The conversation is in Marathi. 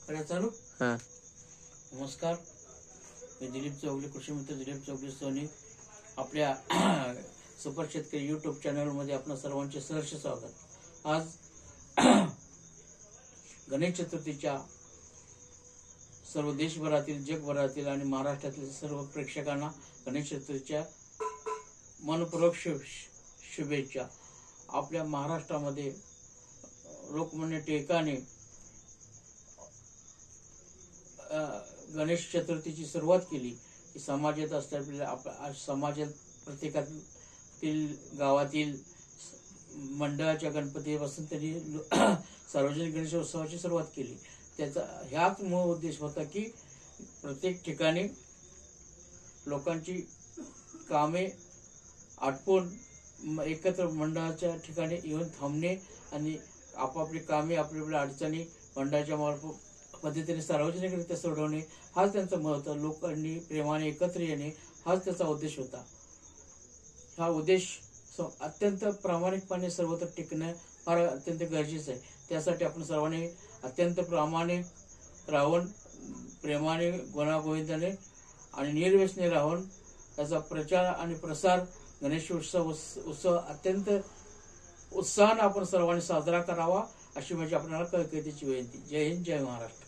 चालू नमस्कार, मी दिलीप चौगले, कृषी मित्र दिलीप चौगले सोनी. आपल्या सुपर शेतकरी यूट्यूब चॅनल मध्ये आपणा सर्वांचे सहर्ष स्वागत. आज गणेश चतुर्थीच्या सर्व देशभरातील, जगभरातील आणि महाराष्ट्रातील सर्व प्रेक्षकांना गणेश चतुर्थीच्या मनपूर्वक शुभेच्छा. आपल्या महाराष्ट्रामध्ये लोकमान्य टिळकाने गणेश चतुर्थीची सुरुवात केली की समाजात असलेल्या समाजात प्रत्येकातील गावातील मंडळाच्या गणपतीपासून त्यांनी सार्वजनिक गणेशोत्सवाची सुरुवात केली. त्याचा ह्याच मूळ उद्देश होता की प्रत्येक ठिकाणी लोकांची कामे आटपून एकत्र मंडळाच्या ठिकाणी येऊन थांबणे आणि आपापली कामे आपल्या अडचणी मंडळाच्या मार्फत पद्धतीने सार्वजनिकरित्या सोडवणे हाच त्यांचा महत्व. लोकांनी प्रेमाने एकत्र येणे हाच त्याचा उद्देश होता. हा उद्देश अत्यंत प्रामाणिकपणे सर्वत्र टिकणं फार अत्यंत गरजेचं आहे. त्यासाठी आपण सर्वांनी अत्यंत प्रामाणिक राहून, प्रेमाने, गुणागोविंदाने आणि निर्व्यसनी राहून त्याचा प्रचार आणि प्रसार गणेश उत्सव अत्यंत उत्साहाने आपण सर्वांनी साजरा करावा अशी माझी आपल्याला कळकळीची विनंती. जय हिंद, जय महाराष्ट्र.